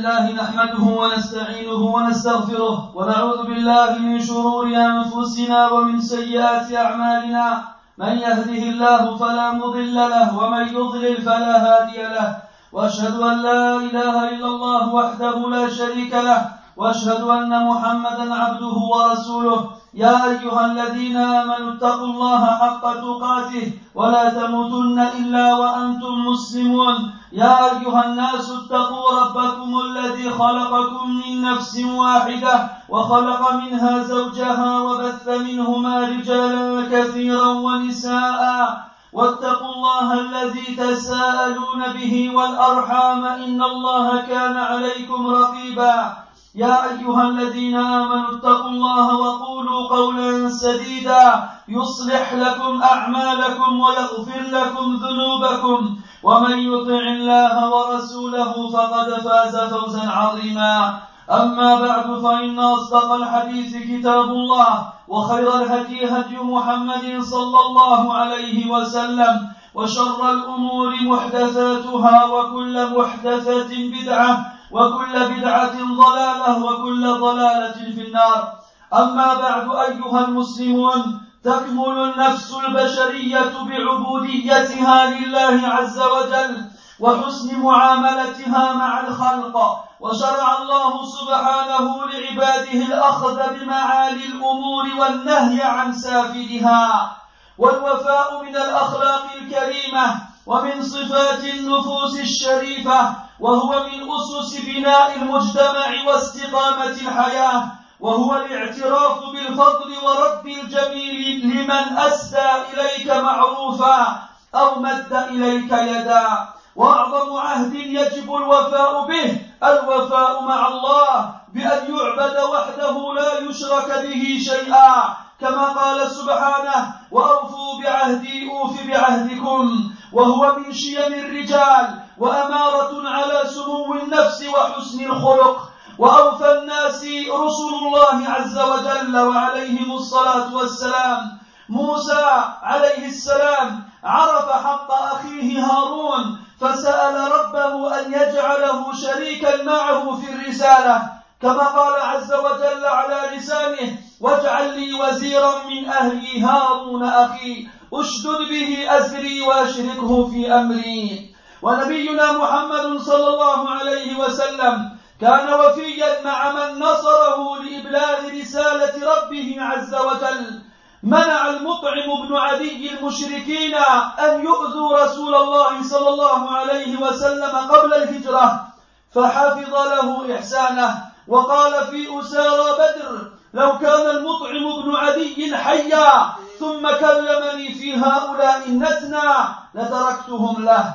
لله نحمده ونستعينه ونستغفره ونعوذ بالله من شرور أنفسنا ومن سيئات أعمالنا من يهده الله فلا مضل له ومن يضلل فلا هادي له وأشهد أن لا إله إلا الله وحده لا شريك له وأشهد أن محمدا عبده ورسوله يا أيها الذين آمنوا اتقوا الله حق تقاته ولا تموتن إلا وأنتم مسلمون يا أيها الناس اتقوا ربكم الذي خلقكم من نفس واحدة وخلق منها زوجها وبث منهما رجالا كثيرا ونساء واتقوا الله الذي تساءلون به والأرحام إن الله كان عليكم رقيبا يا أيها الذين آمنوا اتقوا الله وقولوا قولا سديدا يصلح لكم أعمالكم ويغفر لكم ذنوبكم ومن يطع الله ورسوله فقد فاز فوزا عظيما أما بعد فإن أصدق الحديث كتاب الله وخير الهدي هدي محمد صلى الله عليه وسلم وشر الأمور محدثاتها وكل محدثة بدعة وكل بدعة ضلالة وكل ضلالة في النار أما بعد أيها المسلمون تكمل النفس البشرية بعبوديتها لله عز وجل وحسن معاملتها مع الخلق وشرع الله سبحانه لعباده الأخذ بمعالي الأمور والنهي عن سافلها والوفاء من الأخلاق الكريمة ومن صفات النفوس الشريفة وهو من أسس بناء المجتمع واستقامة الحياة وهو الاعتراف بالفضل ورد الجميل لمن أسدى إليك معروفا أو مد إليك يدا وأعظم عهد يجب الوفاء به الوفاء مع الله بأن يعبد وحده لا يشرك به شيئا كما قال سبحانه وأوفوا بعهدي أوف بعهدكم وهو من شيم الرجال وأمارة على سمو النفس وحسن الخلق وأوفى الناس رسل الله عز وجل وعليهم الصلاة والسلام موسى عليه السلام عرف حق أخيه هارون فسأل ربه أن يجعله شريكا معه في الرسالة كما قال عز وجل على لسانه واجعل لي وزيرا من أهلي هارون أخي أشدد به أزري وأشركه في أمري ونبينا محمد صلى الله عليه وسلم كان وفيا مع من نصره لإبلاغ رسالة ربه عز وجل منع المطعم بن عدي المشركين أن يؤذوا رسول الله صلى الله عليه وسلم قبل الهجرة فحفظ له إحسانه وقال في أسارى بدر لو كان المطعم بن عدي حيا ثم كلمني في هؤلاء النتنى لتركتهم له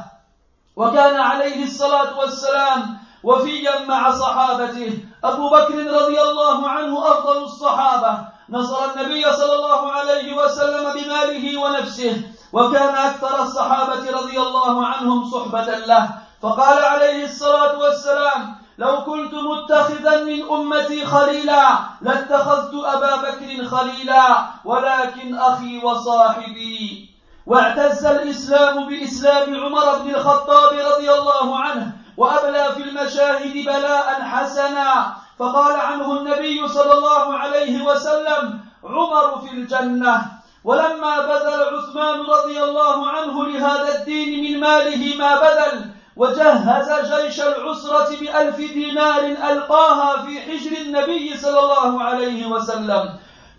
وكان عليه الصلاة والسلام وفيا مع صحابته أبو بكر رضي الله عنه أفضل الصحابة نصر النبي صلى الله عليه وسلم بماله ونفسه وكان أكثر الصحابة رضي الله عنهم صحبة له فقال عليه الصلاة والسلام لو كنت متخذا من أمتي خليلا لاتخذت أبا بكر خليلا ولكن أخي وصاحبي واعتز الإسلام بإسلام عمر بن الخطاب رضي الله عنه وأبلى في المشاهد بلاء حسنا فقال عنه النبي صلى الله عليه وسلم عمر في الجنة ولما بذل عثمان رضي الله عنه لهذا الدين من ماله ما بذل وجهز جيش العسرة ب1000 دينار ألقاها في حجر النبي صلى الله عليه وسلم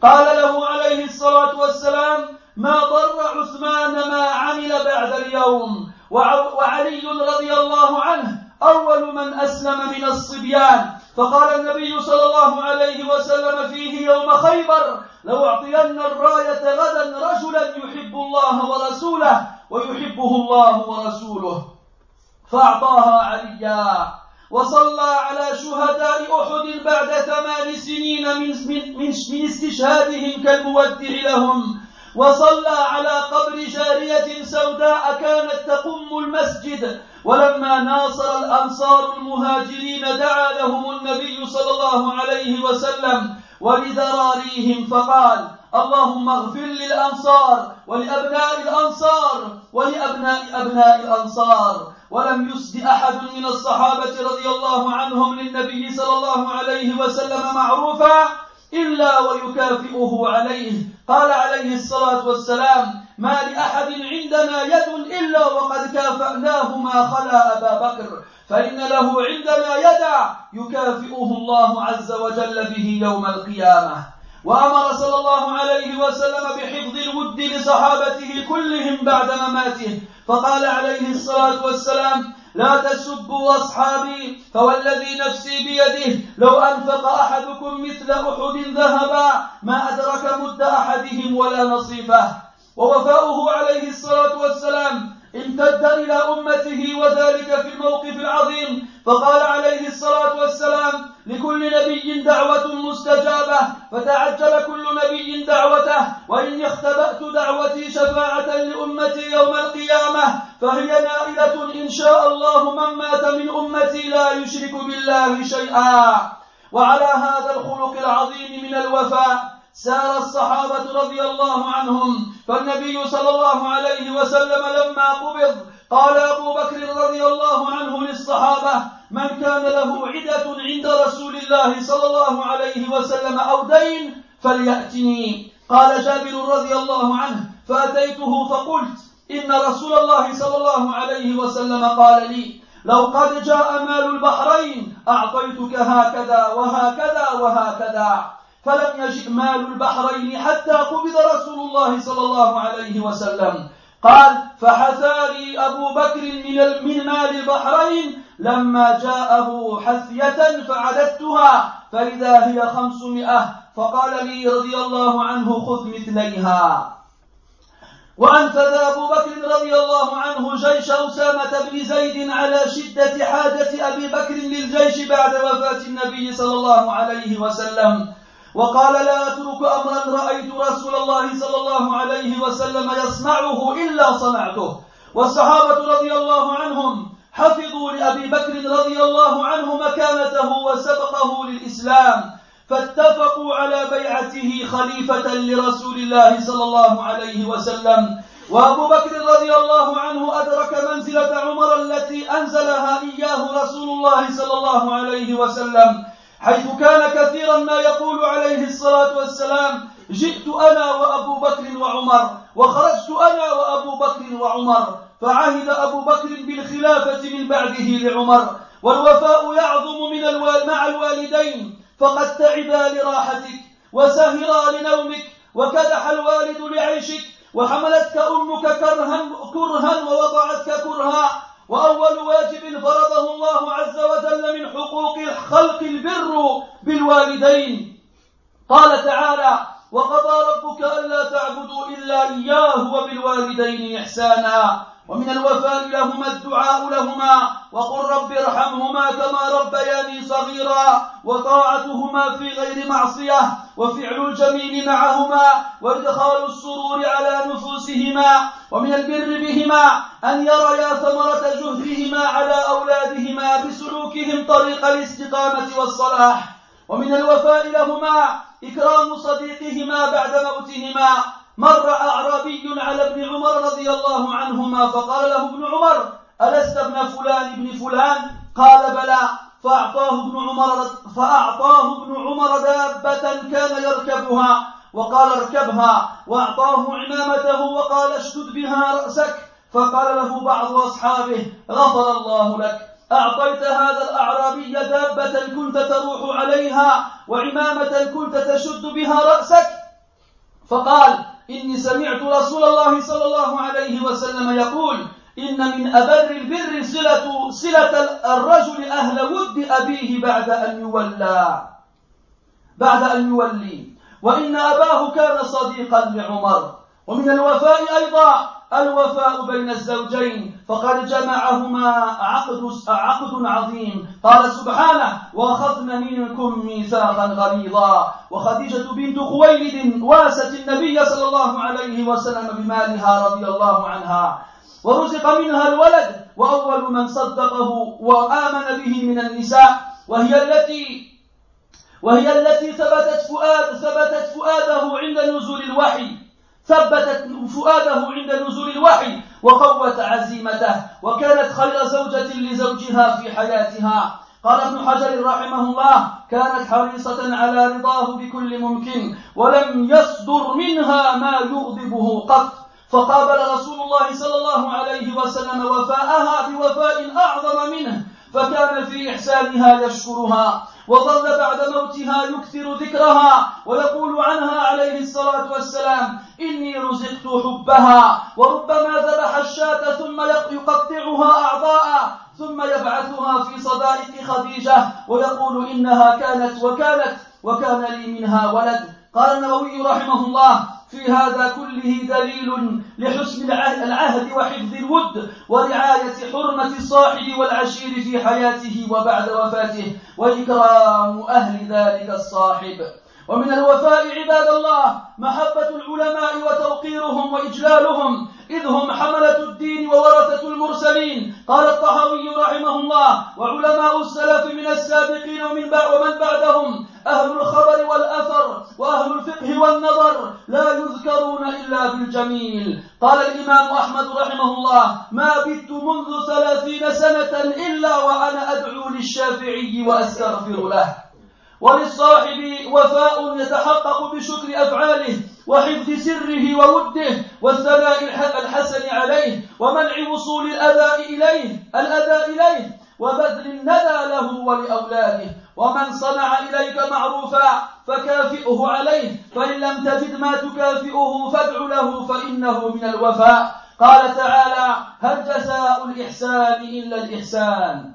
قال له عليه الصلاة والسلام ما ضر عثمان ما عمل بعد اليوم وعلي رضي الله عنه أول من أسلم من الصبيان فقال النبي صلى الله عليه وسلم فيه يوم خيبر لو أعطين الراية غدا رجلا يحب الله ورسوله ويحبه الله ورسوله فأعطاها عليا وصلى على شهداء أحد بعد 8 سنين من استشهادهم كالمودع لهم وصلى على قبر جارية سوداء كانت تقم المسجد ولما ناصر الأنصار المهاجرين دعا لهم النبي صلى الله عليه وسلم ولذراريهم فقال اللهم اغفر للأنصار ولأبناء الأنصار ولأبناء أبناء الأنصار ولم يسد أحد من الصحابة رضي الله عنهم للنبي صلى الله عليه وسلم معروفا إلا ويكافئه عليه. قال عليه الصلاة والسلام: ما لأحد عندنا يد إلا وقد كافأناه ما خلا أبا بكر، فإن له عندنا يدا يكافئه الله عز وجل به يوم القيامة. وأمر صلى الله عليه وسلم بحفظ الود لصحابته كلهم بعد مماته، فقال عليه الصلاة والسلام: لا تسبوا أصحابي، فوالذي نفسي بيده لو أنفق أحدكم مثل أحد ذهبا ما أدرك مد أحدهم ولا نصيفه. ووفاؤه عليه الصلاة والسلام امتد إلى أمته، وذلك في الموقف العظيم، فقال عليه الصلاة والسلام: لكل نبي دعوة مستجابة، فتعجل كل نبي دعوته، وإني اختبأت دعوتي شفاعة لأمتي يوم القيامة، فهي نائلة إن شاء الله من مات من أمتي لا يشرك بالله شيئا. وعلى هذا الخلق العظيم من الوفاء سار الصحابة رضي الله عنهم، فالنبي صلى الله عليه وسلم لما قبض قال أبو بكر رضي الله عنه للصحابة: من كان له عدة عند رسول الله صلى الله عليه وسلم أو دين فليأتني. قال جابر رضي الله عنه: فأتيته فقلت: إن رسول الله صلى الله عليه وسلم قال لي: لو قد جاء مال البحرين أعطيتك هكذا وهكذا وهكذا، فلم يجئ مال البحرين حتى قبض رسول الله صلى الله عليه وسلم. قال: فحثى أبو بكر من مال البحرين لما جاءه حثية فعددتها فإذا هي 500، فقال لي رضي الله عنه: خذ مثليها. وأنفذ أبو بكر رضي الله عنه جيش أسامة بن زيد على شدة حاجة أبي بكر للجيش بعد وفاة النبي صلى الله عليه وسلم، وقال: لا أترك أمرا رأيت رسول الله صلى الله عليه وسلم يصنعه إلا صنعته. والصحابة رضي الله عنهم حفظوا لأبي بكر رضي الله عنه مكانته وسبقه للإسلام، فاتفقوا على بيعته خليفة لرسول الله صلى الله عليه وسلم. وأبو بكر رضي الله عنه أدرك منزلة عمر التي أنزلها إياه رسول الله صلى الله عليه وسلم، حيث كان كثيرا ما يقول عليه الصلاة والسلام: جئت أنا وأبو بكر وعمر، وخرجت أنا وأبو بكر وعمر. فعهد أبو بكر بالخلافة من بعده لعمر. والوفاء يعظم مع الوالدين، فقد تعبا لراحتك وسهرا لنومك وكدح الوالد لعيشك، وحملتك أمك كرها ووضعتك كرها. وأول واجب فرضه الله عز وجل من حقوق الخلق البر بالوالدين. قال تعالى: وقضى ربك ألا تعبدوا إلا إياه وبالوالدين إحسانا. ومن الوفاء لهما الدعاء لهما، وقل رب ارحمهما كما ربياني صغيرا، وطاعتهما في غير معصية، وفعل الجميل معهما، وإدخال السرور على نفوسهما. ومن البر بهما أن يريا ثمرة جهدهما على أولادهما بسلوكهم طريق الاستقامة والصلاح. ومن الوفاء لهما إكرام صديقهما بعد موتهما. مر أعرابي على ابن عمر رضي الله عنهما فقال له ابن عمر: ألست ابن فلان ابن فلان؟ قال: بلى. فأعطاه ابن عمر دابة كان يركبها وقال: اركبها، وأعطاه عمامته وقال: اشدد بها رأسك. فقال له بعض أصحابه: غفر الله لك، أعطيت هذا الأعرابي دابة كنت تروح عليها وعمامة كنت تشد بها رأسك. فقال: إني سمعت رسول الله صلى الله عليه وسلم يقول: إن من أبر البر صلة الرجل أهل ود أبيه بعد أن يولي، وإن أباه كان صديقا لعمر. ومن الوفاء أيضا الوفاء بين الزوجين، فقد جمعهما عقد عظيم. قال سبحانه: وأخذن منكم ميثاقا غليظا. وخديجة بنت خويلد واست النبي صلى الله عليه وسلم بمالها رضي الله عنها، ورزق منها الولد، وأول من صدقه وآمن به من النساء، وهي التي ثبتت فؤاده عند نزول الوحي، وقوت عزيمته وكانت خير زوجة لزوجها في حياتها. قال ابن حجر رحمه الله: كانت حريصة على رضاه بكل ممكن ولم يصدر منها ما يغضبه قط، فقابل رسول الله صلى الله عليه وسلم وفاءها بوفاء أعظم منه، فكان في إحسانها يشكرها، وظل بعد موتها يكثر ذكرها ويقول عنها عليه الصلاة والسلام: إني رزقت حبها، وربما ذبح الشاة ثم يقطعها أعضاء ثم يبعثها في صدائق خديجة ويقول إنها كانت وكان لي منها ولد. قال النووي رحمه الله: في هذا كله دليل لحسن العهد وحفظ الود ورعاية حرمة الصاحب والعشير في حياته وبعد وفاته، وإكرام أهل ذلك الصاحب. ومن الوفاء عباد الله محبة العلماء وتوقيرهم وإجلالهم، إذ هم حملة الدين وورثة المرسلين. قال الطحاوي رحمه الله: وعلماء السلف من السابقين ومن بعدهم أهل الخبر والأثر وأهل الفقه والنظر لا يذكرون إلا بالجميل. قال الإمام أحمد رحمه الله: ما بت منذ 30 سنة إلا وأنا أدعو للشافعي وأستغفر له. وللصاحب وفاء يتحقق بشكر أفعاله وحفظ سره ووده والثناء الحسن عليه ومنع وصول الأذى إليه وبذل الندى له ولأولاده. ومن صنع إليك معروفا فكافئه عليه، فإن لم تجد ما تكافئه فادع له فإنه من الوفاء. قال تعالى: هل جزاء الإحسان إلا الإحسان.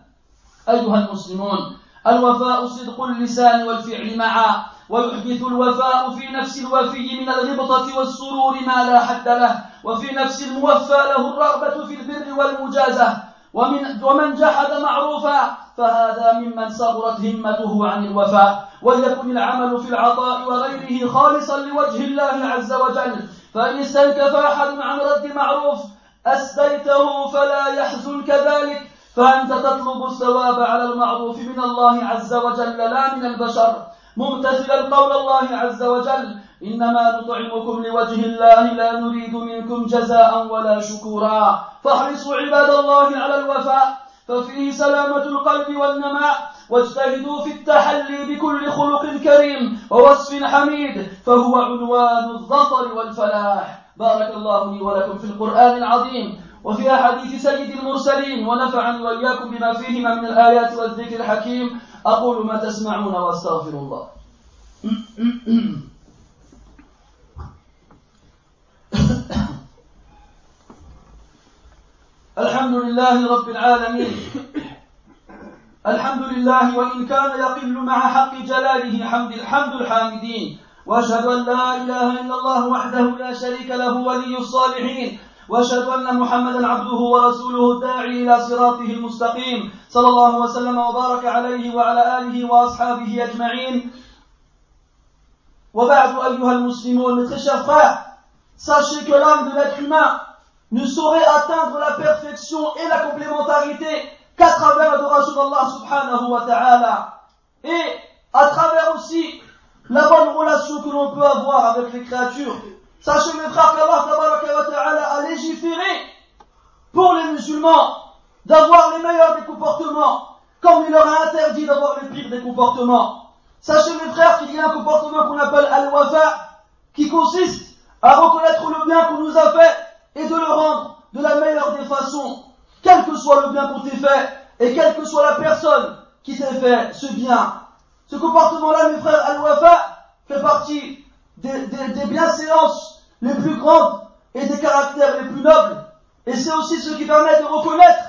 أيها المسلمون، الوفاء صدق اللسان والفعل معا، ويحدث الوفاء في نفس الوفي من الغبطة والسرور ما لا حد له، وفي نفس الموفى له الرغبة في البر والمجازة. ومن جحد معروفا فهذا ممن صغرت همته عن الوفاء. وليكن العمل في العطاء وغيره خالصا لوجه الله عز وجل، فإن استنكف أحد عن رد معروف أسديته فلا يحزنك ذلك، فأنت تطلب الثواب على المعروف من الله عز وجل لا من البشر، ممتثلا قول الله عز وجل: إنما نطعمكم لوجه الله لا نريد منكم جزاء ولا شكورا. فاحرصوا عباد الله على الوفاء، ففيه سلامة القلب والنماء، واجتهدوا في التحلي بكل خلق كريم ووصف حميد، فهو عنوان الظفر والفلاح. بارك الله لي ولكم في القرآن العظيم وفي أحاديث سيد المرسلين، ونفعني وإياكم بما فيهما من الآيات والذكر الحكيم. أقول ما تسمعون وأستغفر الله. الحمد لله رب العالمين، الحمد لله وإن كان يقل مع حق جلاله حمد الحامدين، وأشهد أن لا إله إلا الله وحده لا شريك له ولي الصالحين، وأشهد أن محمدا عبده ورسوله الداعي إلى صراطه المستقيم، صلى الله وسلم وبارك عليه وعلى آله وأصحابه أجمعين. وبعد أيها المسلمون, mes très chers frères, sachez que l'âme de l'être humain ne saurait atteindre la perfection et la complémentarité qu'à travers l'adoration d'Allah subhanahu wa ta'ala, et à travers aussi la bonne relation que l'on peut avoir avec les créatures. Sachez mes frères qu'Allah tabaraka wa ta'ala a légiféré pour les musulmans d'avoir les meilleurs des comportements, comme il leur a interdit d'avoir les pires des comportements. Sachez mes frères qu'il y a un comportement qu'on appelle al-wafa, qui consiste à reconnaître le bien qu'on nous a fait et de le rendre de la meilleure des façons, quel que soit le bien qu'on t'ait fait et quelle que soit la personne qui t'ait fait ce bien. Ce comportement-là, mes frères, al-wafa fait partie des bienséances les plus grandes et des caractères les plus nobles, et c'est aussi ce qui permet de reconnaître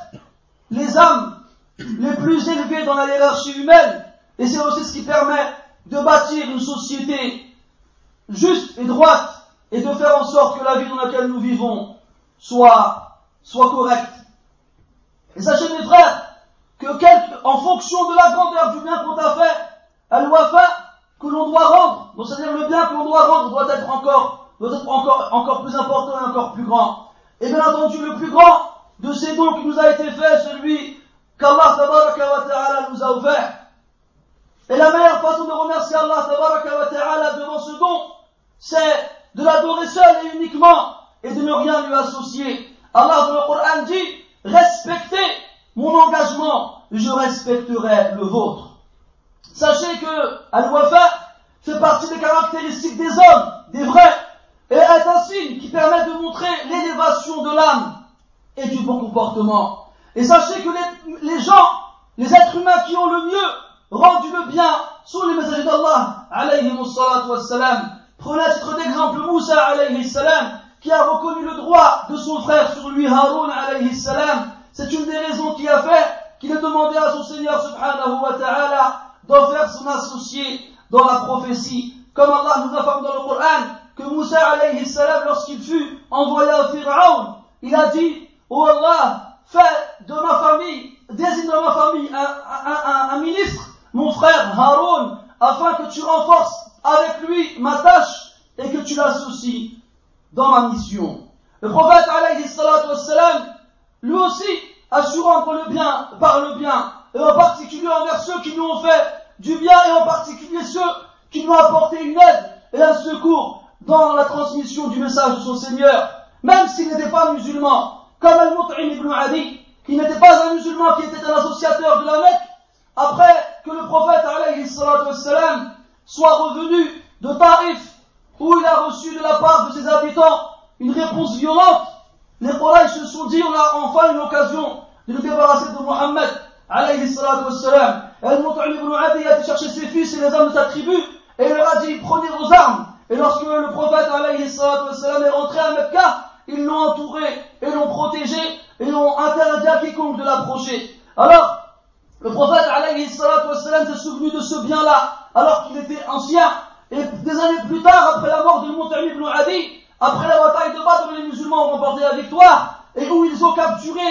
les âmes les plus élevées dans la hiérarchie humaine, et c'est aussi ce qui permet de bâtir une société juste et droite et de faire en sorte que la vie dans laquelle nous vivons soit correcte. Et sachez mes frères que en fonction de la grandeur du bien qu'on t'a fait, al-wafa que l'on doit rendre, donc c'est-à-dire le bien que l'on doit rendre doit être encore plus important et encore plus grand. Et bien entendu, le plus grand de ces dons qui nous a été fait, celui qu'Allah tabaraka wa ta'ala nous a offert. Et la meilleure façon de remercier Allah tabaraka wa ta'ala devant ce don, c'est de l'adorer seul et uniquement, et de ne rien lui associer. Allah dans le Coran dit, respectez mon engagement, je respecterai le vôtre. Sachez que Al-Wafa fait partie des caractéristiques des hommes, des vrais, et est un signe qui permet de montrer l'élévation de l'âme et du bon comportement. Et sachez que les gens, les êtres humains qui ont le mieux rendu le bien sont les messagers d'Allah, alayhimus salatu wassalam. Prenez à titre d'exemple Moussa, alayhi salam, qui a reconnu le droit de son frère sur lui, Haroun, alayhi salam. C'est une des raisons qui a fait qu'il a demandé à son Seigneur, subhanahu wa ta'ala, d'en faire son associé dans la prophétie. Comme Allah nous informe dans le Coran, que Moussa, alayhi salam, lorsqu'il fut envoyé à Pharaon, il a dit, oh Allah, fais de ma famille, désigne de ma famille un ministre, mon frère Haroun, afin que tu renforces avec lui ma tâche et que tu l'associes dans ma mission. Le prophète alayhi salatu wassalam, lui aussi, assurant que le bien par le bien, et en particulier envers ceux qui nous ont fait du bien, et en particulier ceux qui nous ont apporté une aide et un secours dans la transmission du message de son Seigneur, même s'il n'était pas musulman, comme Al-Mut'im ibn Adi, qui n'était pas un musulman, qui était un associateur de la Mecque, après que le prophète alayhi salatu wassalam soit revenu de Taïf, où il a reçu de la part de ses habitants une réponse violente, les Quraysh se sont dit, on a enfin une occasion de nous débarrasser de Mohammed, alayhi salatu wassalam. Et Al-Mut'im ibn Adi a été chercher ses fils et les hommes de sa tribu, et il leur a dit, prenez vos armes. Et lorsque le prophète alayhi salatu wassalam est rentré à Mecca, ils l'ont entouré et l'ont protégé et l'ont interdit à quiconque de l'approcher. Alors, le prophète alayhi salatu wassalam s'est souvenu de ce bien-là, alors qu'il était ancien. Et des années plus tard, après la mort de Mut'im ibn Adi, après la bataille de Badr, les musulmans ont remporté la victoire, et où ils ont capturé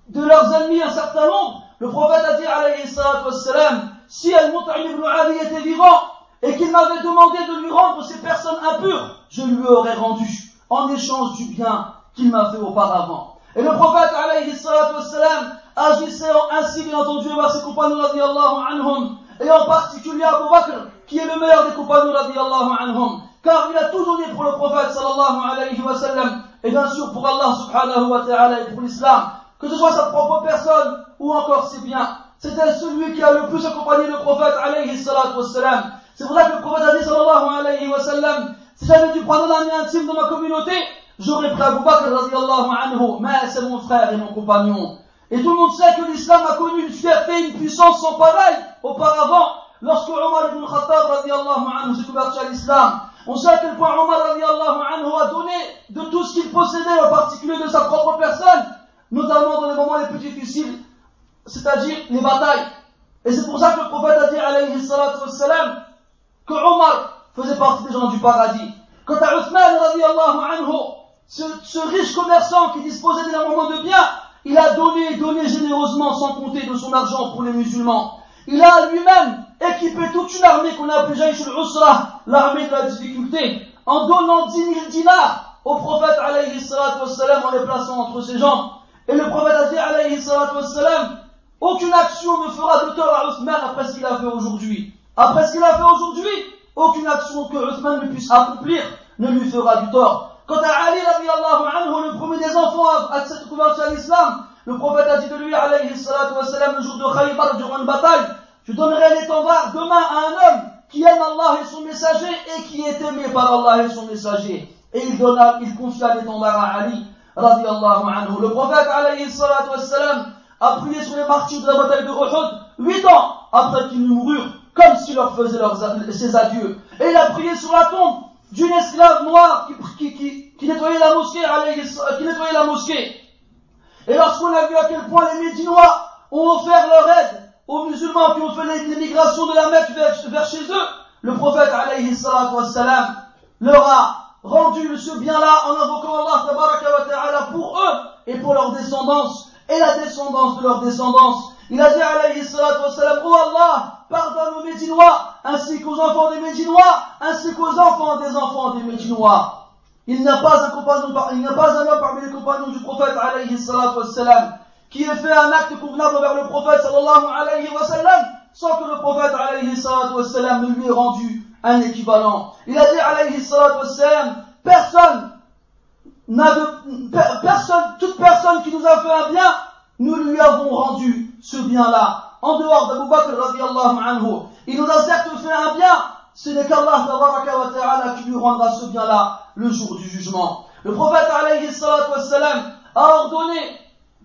de leurs ennemis un certain nombre, le prophète a dit alayhi salatu wassalam, si Al-Mut'im ibn Adi était vivant, et qu'il m'avait demandé de lui rendre ces personnes impures, je lui aurais rendu, en échange du bien qu'il m'a fait auparavant. Et le prophète alayhi salatu wassalam agissait ainsi, bien entendu, vers ses compagnons radiyallahu anhum, et en particulier Abu Bakr, qui est le meilleur des compagnons radiyallahu anhum, car il a tout donné pour le prophète sallallahu alayhi wa sallam, et bien sûr pour Allah subhanahu wa ta'ala et pour l'islam, que ce soit sa propre personne ou encore ses biens. C'était celui qui a le plus accompagné le prophète alayhi salatu wassalam. C'est pour ça que le prophète a dit sallallahu alayhi wa sallam, si j'avais dû prendre un ami intime de ma communauté, j'aurais pris Abu Bakr radiyallahu anhu, mais c'est mon frère et mon compagnon. Et tout le monde sait que l'islam a connu une fierté, une puissance sans pareil auparavant, lorsque Omar ibn Khattab radiyallahu anhu s'est converti à l'islam. On sait à quel point Omar radiyallahu anhu a donné de tout ce qu'il possédait, en particulier de sa propre personne, notamment dans les moments les plus difficiles, c'est-à-dire les batailles. Et c'est pour ça que le prophète a dit alayhi salatu wassalam, que Omar faisait partie des gens du paradis. Quant à Uthman radiyallahu anhu, ce riche commerçant qui disposait d'énormément de biens, il a donné généreusement sans compter de son argent pour les musulmans. Il a lui-même équipé toute une armée qu'on a appelée Jaysh al-Usra, l'armée de la difficulté, en donnant 10 000 dinars au prophète alayhi salatu wassalam, en les plaçant entre ses jambes. Et le prophète a dit alayhi salatu wassalam, aucune action ne fera de tort à Uthman après ce qu'il a fait aujourd'hui. Après ce qu'il a fait aujourd'hui, aucune action que Uthman ne puisse accomplir ne lui fera du tort. Quant à Ali radiyallahu anhu, le premier des enfants à s'être converti à l'islam, le prophète a dit de lui alayhi salatu wassalam, le jour de Khaybar, durant une bataille, je donnerai l'étendard demain à un homme qui aime Allah et son messager et qui est aimé par Allah et son messager. Et il confia l'étendard à Ali radiyallahu anhu. Le prophète alayhi salatu wassalam a prié sur les martyrs de la bataille de Uhud 8 ans après qu'ils moururent, comme s'il leur faisait ses adieux. Et il a prié sur la tombe d'une esclave noire qui nettoyait la mosquée, Et lorsqu'on a vu à quel point les Médinois ont offert leur aide aux musulmans qui ont fait l'émigration de la Mecque vers chez eux, le prophète alayhi salatu wassalam leur a rendu ce bien-là en invoquant Allah tabaraka wa ta'ala pour eux et pour leur descendance et la descendance de leur descendance. Il a dit alayhi salatu wassalam, oh Allah, pardonne aux Médinois, ainsi qu'aux enfants des Médinois, ainsi qu'aux enfants des Médinois. Il n'y a pas un homme parmi les compagnons du prophète alayhi salatu wassalam qui ait fait un acte convenable envers le prophète sallallahu alayhi wa sallam sans que le prophète alayhi salatu wassalam ne lui ait rendu un équivalent. Il a dit alayhi salatu wassalam, personne toute personne qui nous a fait un bien, nous lui avons rendu ce bien-là. En dehors d'Abu Bakr radiallahu anhu, il nous a certes fait un bien, ce n'est qu'Allah tabaraka wa ta'ala qui lui rendra ce bien-là le jour du jugement. Le prophète alayhi salatu wassalam a ordonné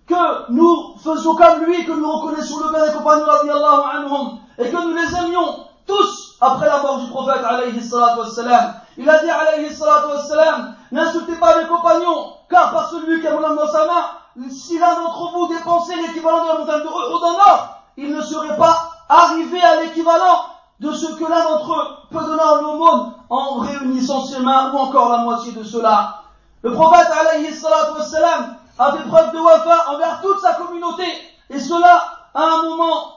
que nous faisions comme lui, que nous reconnaissions le bien des compagnons radiallahu anhum, et que nous les aimions tous après la mort du prophète alayhi salatu wassalam. Il a dit alayhi salatu wassalam, n'insultez pas mes compagnons, car par celui qui a mon âme dans sa main, si l'un d'entre vous dépensait l'équivalent de la montagne de Uhud en or, il ne serait pas arrivé à l'équivalent de ce que l'un d'entre eux peut donner en aumône en réunissant ses mains, ou encore la moitié de cela. Le prophète alayhi salatu wassalam a fait preuve de wafa envers toute sa communauté, et cela à un moment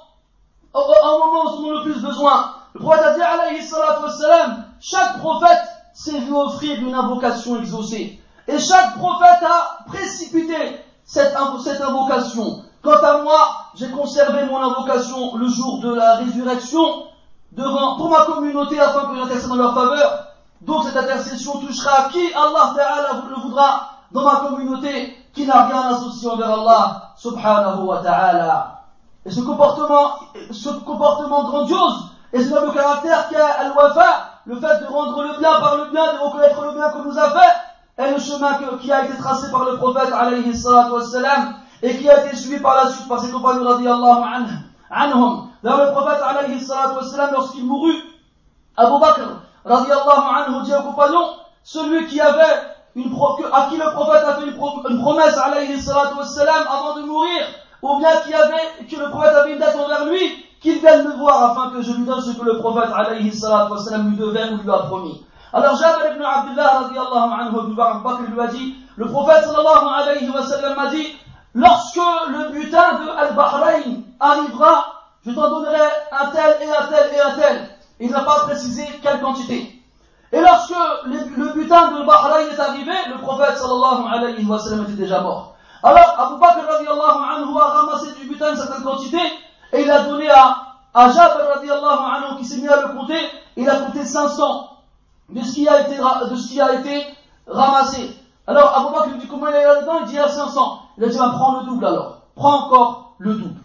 où ils en ont le plus besoin. Le prophète a dit alayhi salatu wassalam, chaque prophète s'est vu offrir une invocation exaucée, et chaque prophète a précipité cette invocation. Quant à moi, j'ai conservé mon invocation le jour de la résurrection pour ma communauté afin que j'intercède en leur faveur. Donc cette intercession touchera qui Allah Ta'ala le voudra dans ma communauté qui n'a rien associé envers Allah Subhanahu wa Ta'ala. Et ce comportement grandiose et ce noble caractère qu'a Al-Wafa, le fait de rendre le bien par le bien, de reconnaître le bien qu'on nous a fait, est le chemin qui a été tracé par le prophète alayhi salatu wassalam et qui a été suivi par la suite par ses compagnons radiyallahu anhum. D'ailleurs le prophète alayhi salatu wassalam, lorsqu'il mourut, Abu Bakr radiyallahu anhu dit aux compagnons, celui à qui le prophète a fait une promesse alayhi salatu wassalam avant de mourir, ou bien que le prophète avait une dette envers lui, qu'il vienne me voir afin que je lui donne ce que le prophète alayhi salatu wassalam lui devait ou lui a promis. Alors Jabir ibn Abdullah radiyallahu anhu Abu Bakr lui a dit, le prophète sallallahu alayhi wa sallam m'a dit, lorsque le butin de Al-Bahrain arrivera, je t'en donnerai un tel et un tel et un tel. Il n'a pas précisé quelle quantité. Et lorsque le butin de Bahrain est arrivé, le prophète sallallahu alayhi wa sallam était déjà mort. Alors Abu Bakr radiyallahu anhu a ramassé du butin une certaine quantité et il a donné à Jabir radiyallahu anhu qui s'est mis à le compter. Il a compté 500 de ce qui a été ramassé. Alors Abu Bakr lui dit comment il est là-dedans, il dit à 500. Il a dit prends le double alors, prends encore le double.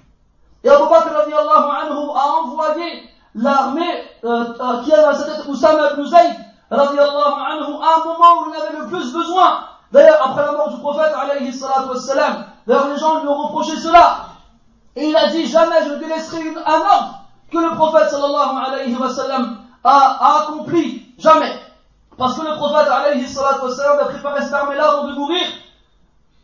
Et Abu Bakr radiyallahu anhu a envoyé l'armée qui avait à sa tête Oussama ibn Zayd radiyallahu anhu à un moment où il en avait le plus besoin. D'ailleurs après la mort du prophète alayhi salatu wassalam, d'ailleurs les gens lui ont reproché cela. Et il a dit jamais je délaisserai un ordre que le prophète sallallahu alayhi wa sallam a accompli. Jamais. Parce que le prophète alayhi salatu wassalam a préparé cette armée-là avant de mourir.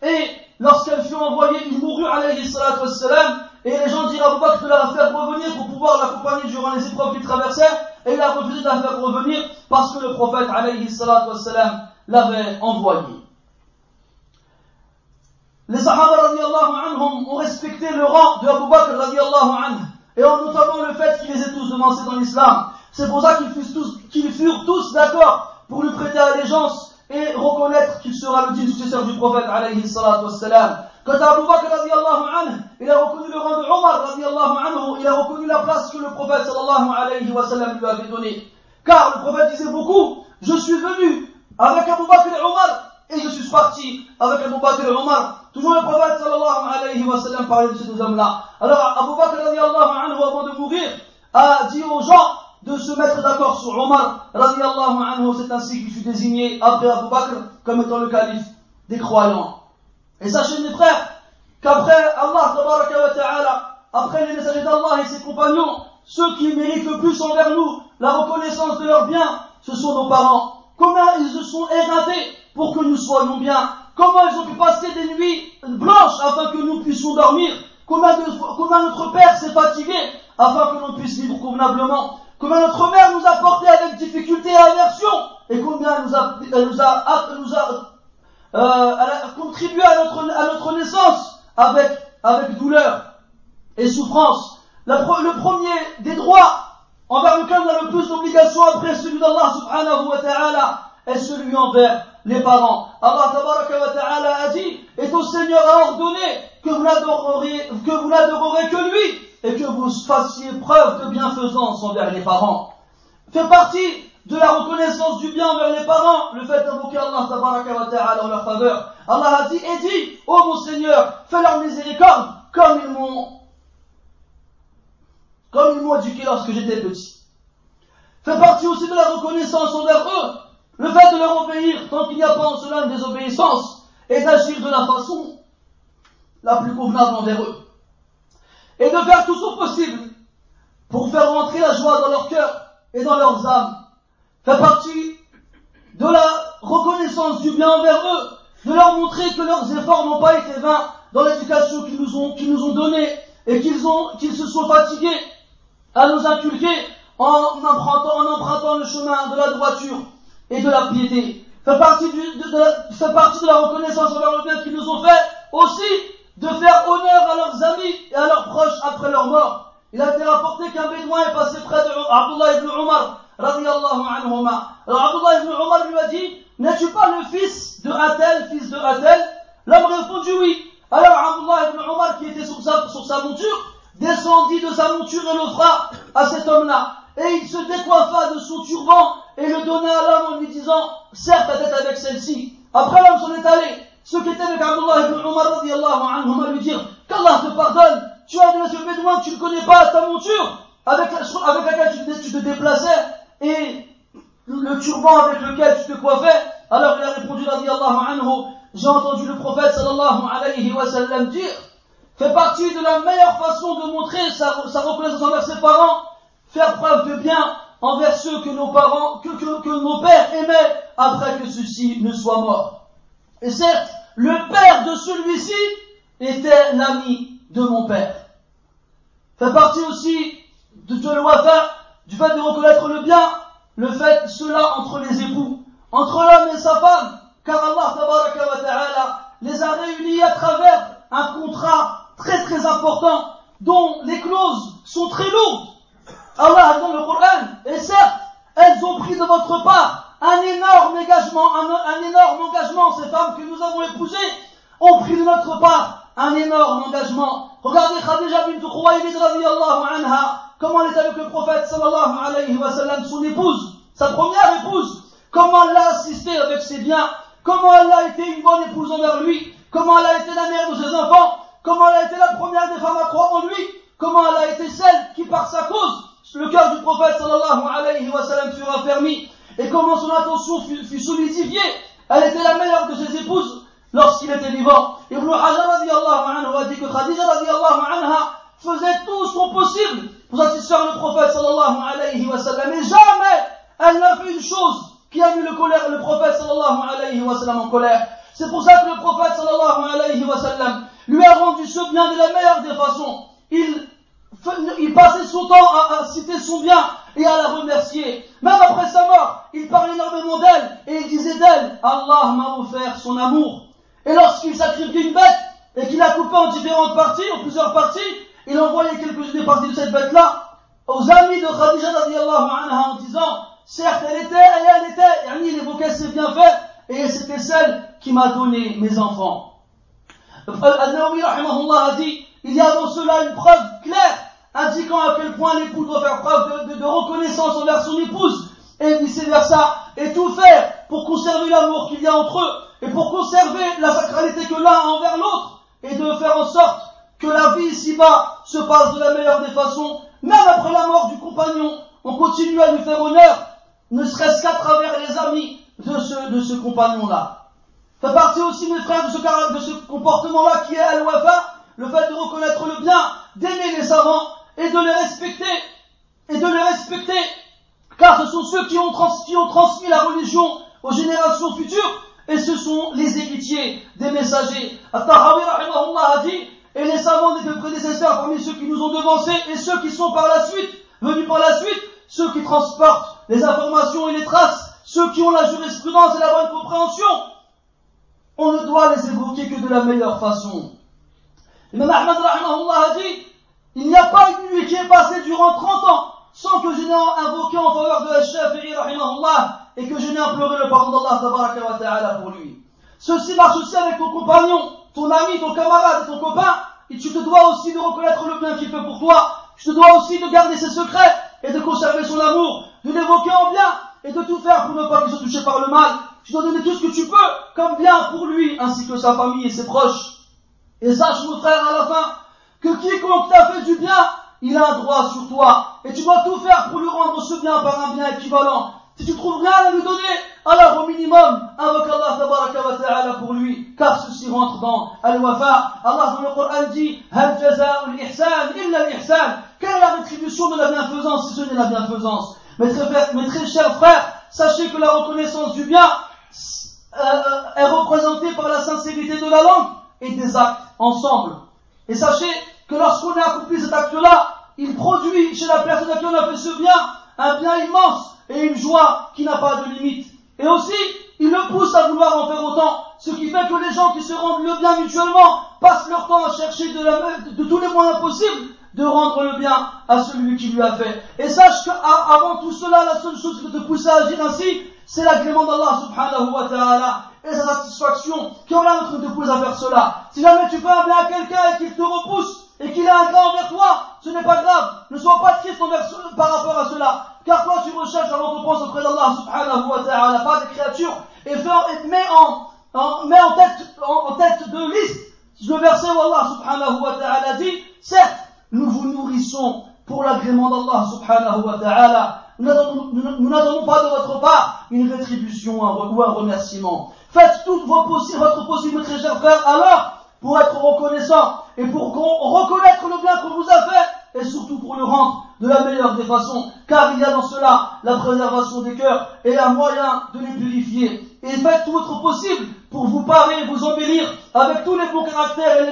Et lorsqu'elle fut envoyée, il mourut alayhi salatu wassalam. Et les gens dirent à Abu Bakr de la faire revenir pour pouvoir l'accompagner durant les épreuves qu'il traversait. Et il a refusé de la faire revenir parce que le prophète alayhi salatu wassalam l'avait envoyé. Les Sahaba radiyallahu anhum ont respecté le rang de Abu Bakr radiyallahu anhu. Et en notamment le fait qu'ils les aient tous devancés dans l'islam. C'est pour ça qu'ils furent tous d'accord pour lui prêter allégeance et reconnaître qu'il sera le digne successeur du prophète alayhi salatu wassalam. Quant à Abu Bakr radiyallahu anhu, il a reconnu le rang de Omar radiyallahu anhu, il a reconnu la place que le prophète sallallahu alayhi wa sallam lui avait donnée. Car le prophète disait beaucoup, je suis venu avec Abu Bakr et Omar et je suis parti avec Abu Bakr et Omar. Toujours le prophète sallallahu alayhi wa sallam parlait de ces deux hommes-là. Alors Abu Bakr radiyallahu anhu avant de mourir a dit aux gens de se mettre d'accord sur Omar radiyallahu anhu. C'est ainsi qu'il fut désigné après Abu Bakr comme étant le calife des croyants. Et sachez mes frères qu'après Allah tabaraka wa ta'ala, après les messagers d'Allah et ses compagnons, ceux qui méritent le plus envers nous la reconnaissance de leurs biens, ce sont nos parents. Comment ils se sont éreintés pour que nous soyons bien? Comment ils ont pu passer des nuits blanches afin que nous puissions dormir? Comment notre père s'est fatigué afin que l'on puisse vivre convenablement? Comment notre mère nous a porté avec difficulté et aversion? Et combien elle a contribué à notre naissance avec douleur et souffrance. Le premier des droits envers lequel on a le plus d'obligations après celui d'Allah subhanahu wa ta'ala est celui envers les parents. Allah tabaraka wa ta'ala a dit, et ton Seigneur a ordonné que vous n'adorerez que lui et que vous fassiez preuve de bienfaisance envers les parents. Fait partie de la reconnaissance du bien envers les parents, le fait d'invoquer Allah tabaraka wa ta'ala en leur faveur. Allah a dit, et dit, ô mon Seigneur, fais leur miséricorde comme ils m'ont éduqué lorsque j'étais petit. Fait partie aussi de la reconnaissance envers eux, le fait de leur obéir tant qu'il n'y a pas en cela une désobéissance, et d'agir de la façon la plus convenable envers eux. Et de faire tout son possible pour faire rentrer la joie dans leur cœur et dans leurs âmes. Fait partie de la reconnaissance du bien envers eux, de leur montrer que leurs efforts n'ont pas été vains dans l'éducation qu'ils nous ont donnée et qu'ils se sont fatigués à nous inculquer en empruntant le chemin de la droiture et de la piété. Fait partie de la reconnaissance envers le bien qu'ils nous ont fait aussi de faire honneur à leurs amis et à leurs proches après leur mort. Il a été rapporté qu'un bédouin est passé près de Abdullah ibn Umar, radiyallahu anhuma. Alors Abdullah ibn Umar lui a dit, n'es-tu pas le fils de Atel, fils de Atel? L'homme répondu oui. Alors Abdullah ibn Umar, qui était sur sa monture, descendit de sa monture et l'offra à cet homme-là. Et il se décoiffa de son turban et le donna à l'homme en lui disant, serre ta tête avec celle-ci. Après l'homme s'en est allé. Ceux qui étaient avec Abdullah ibn Umar, radiyallahu anhuma, lui dirent, qu'Allah te pardonne, tu as dit ce bédouin que tu ne connais pas ta monture, avec laquelle tu te déplaçais, et le turban avec lequel tu te coiffais. Alors il a répondu, radiyallahu anhu, j'ai entendu le prophète sallallahu alayhi wa sallam dire, fait partie de la meilleure façon de montrer sa reconnaissance envers ses parents, faire preuve de bien envers ceux que nos parents, que nos pères aimaient après que ceux-ci ne soient morts. Et certes, le père de celui-ci était l'ami de mon père. Fait partie aussi de l'wafa, du fait de reconnaître le bien, le fait cela entre les époux, entre l'homme et sa femme, car Allah tabaraka wa ta'ala les a réunis à travers un contrat très très important, dont les clauses sont très lourdes. Allah a dans le Coran, et certes, elles ont pris de votre part un énorme engagement, ces femmes que nous avons épousées ont pris de notre part un énorme engagement. Regardez Khadija bint Khuwaylid radiyallahu anha, comment elle est avec le prophète sallallahu alayhi wa sallam, son épouse, sa première épouse, comment elle l'a assisté avec ses biens, comment elle a été une bonne épouse envers lui, comment elle a été la mère de ses enfants, comment elle a été la première des femmes à croire en lui, comment elle a été celle qui par sa cause, le cœur du prophète sallallahu alayhi wa sallam fut raffermi, et comment son attention fut solidifiée. Elle était la meilleure de ses épouses lorsqu'il était vivant. Ibn Hajar radiyallahu anhu a dit que Khadija radiyallahu anha faisait tout son possible pour satisfaire le prophète sallallahu alayhi wa sallam, et jamais elle n'a fait une chose qui a mis le prophète sallallahu alayhi wa sallam en colère. C'est pour ça que le prophète sallallahu alayhi wa sallam lui a rendu ce bien de la meilleure des façons. Il passait son temps à citer son bien et à la remercier. Même après sa mort, il parlait énormément d'elle et il disait d'elle, Allah m'a offert son amour. Et lorsqu'il sacrifiait une bête et qu'il la coupait en différentes parties, en plusieurs parties, il envoyait quelques-unes des parties de cette bête-là aux amis de Khadija radiyallahu anha en disant, certes elle était, il évoquait ses bienfaits, et c'était celle qui m'a donné mes enfants. Al-Nawawi rahimahullah a dit, il y a dans cela une preuve claire indiquant à quel point l'époux doit faire preuve de reconnaissance envers son épouse et vice versa, et tout faire pour conserver l'amour qu'il y a entre eux et pour conserver la sacralité que l'un a envers l'autre, et de faire en sorte que la vie ici-bas se passe de la meilleure des façons. Même après la mort du compagnon, on continue à lui faire honneur, ne serait-ce qu'à travers les amis de ce compagnon-là. Fait partie aussi, mes frères, de ce comportement-là qui est al-wafa, le fait de reconnaître le bien, d'aimer les savants et de les respecter, car ce sont ceux qui ont transmis la religion aux générations futures, et ce sont les héritiers des messagers. At-Tahawi rahimahullah a dit, et les savants des prédécesseurs parmi ceux qui nous ont devancés et ceux qui sont venus par la suite, ceux qui transportent les informations et les traces, ceux qui ont la jurisprudence et la bonne compréhension, on ne doit les évoquer que de la meilleure façon. Imam Ahmad rahimahullah a dit, il n'y a pas une nuit qui est passée durant 30 ans sans que je n'ai invoqué en faveur de Al-Shafi'i rahimahullah et que je n'ai imploré le pardon d'Allah tabaraka wa ta'ala pour lui. Ceci marche aussi avec ton compagnon, ton ami, ton camarade et ton copain, et tu te dois aussi de reconnaître le bien qu'il fait pour toi, tu te dois aussi de garder ses secrets et de conserver son amour, de l'évoquer en bien et de tout faire pour ne pas qu'il soit touché par le mal. Tu dois donner tout ce que tu peux comme bien pour lui, ainsi que sa famille et ses proches. Et sache, mon frère, à la fin, que quiconque t'a fait du bien, il a un droit sur toi. Et tu dois tout faire pour lui rendre ce bien par un bien équivalent. Si tu trouves rien à lui donner, alors au minimum, invoque Allah tabaraka wa ta'ala pour lui, car ceci rentre dans Al-Wafa. Allah dans le Coran dit, Hal jaza'ul ihsan illa al-ihsan. Quelle est la rétribution de la bienfaisance si ce n'est la bienfaisance? Mes très chers frères, sachez que la reconnaissance du bien est représentée par la sincérité de la langue et des actes ensemble. Et sachez que lorsqu'on a accompli cet acte-là, il produit chez la personne à qui on a fait ce bien, un bien immense et une joie qui n'a pas de limite. Et aussi, il le pousse à vouloir en faire autant, ce qui fait que les gens qui se rendent le bien mutuellement passent leur temps à chercher de tous les moyens possibles de rendre le bien à celui qui lui a fait. Et sache qu'avant tout cela, la seule chose qui peut te pousser à agir ainsi, c'est l'agrément d'Allah subhanahu wa ta'ala et sa satisfaction qui en a notre te pousse à faire cela. Si jamais tu fais un bien à quelqu'un et qu'il te repousse et qu'il a un cas envers toi, ce n'est pas grave. Ne sois pas triste par rapport à cela. Car toi tu recherches la récompense auprès d'Allah subhanahu wa ta'ala, pas des créatures, et mets en tête de liste le verset où Allah subhanahu wa ta'ala dit, certes, nous vous nourrissons pour l'agrément d'Allah subhanahu wa ta'ala. Nous n'attendons pas de votre part une rétribution ou un remerciement. Faites tout votre possible, très chers frères, alors, pour être reconnaissant et pour reconnaître le bien qu'on vous a fait, et surtout pour le rendre de la meilleure des façons, car il y a dans cela la préservation des cœurs et un moyen de les purifier. Et faites tout votre possible pour vous parer, vous embellir avec tous les bons caractères et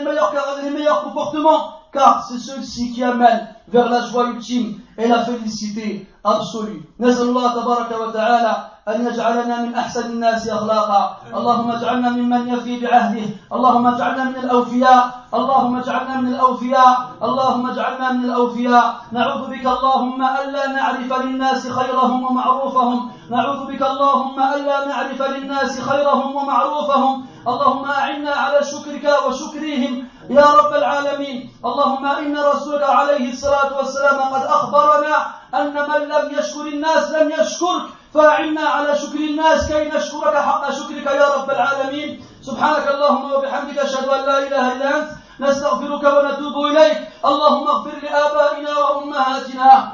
les meilleurs comportements, car c'est ceux-ci qui amènent vers la joie ultime et la félicité absolue. نسأل الله تبارك وتعالى أن يجعلنا من أحسن الناس أخلاقا. اللهم اجعلنا ممن يفي بعهده. اللهم اجعلنا من الأوفياء. اللهم اجعلنا من الأوفياء. اللهم اجعلنا من الأوفياء. نعوذ بك اللهم ألا نعرف للناس خيرهم ومعروفهم. نعوذ بك اللهم ألا نعرف للناس خيرهم ومعروفهم. اللهم أعنا على شكرك وشكرهم يا رب العالمين. اللهم إن رسولك عليه الصلاة والسلام قد أخبرنا أن من لم يشكر الناس لم يشكرك، فأعنا على شكر الناس كي نشكرك حق شكرك يا رب العالمين. سبحانك اللهم وبحمدك أشهد أن لا إله إلا أنت نستغفرك ونتوب إليك. اللهم اغفر لآبائنا وأمهاتنا.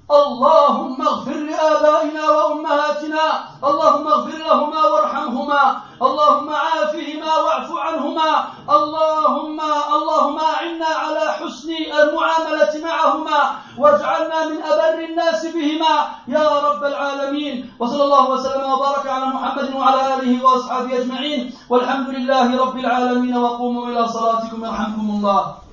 اللهم اغفر لآبائنا وأمهاتنا. اللهم اغفر لهما وارحمهما. اللهم عافهما واعف عنهما. اللهم أعنا على حسن المعاملة معهما واجعلنا من أبر الناس بهما يا رب العالمين. وصلى الله وسلم وبارك على محمد وعلى آله وأصحابه أجمعين والحمد لله رب العالمين. وقوموا إلى صلاتكم يرحمكم الله.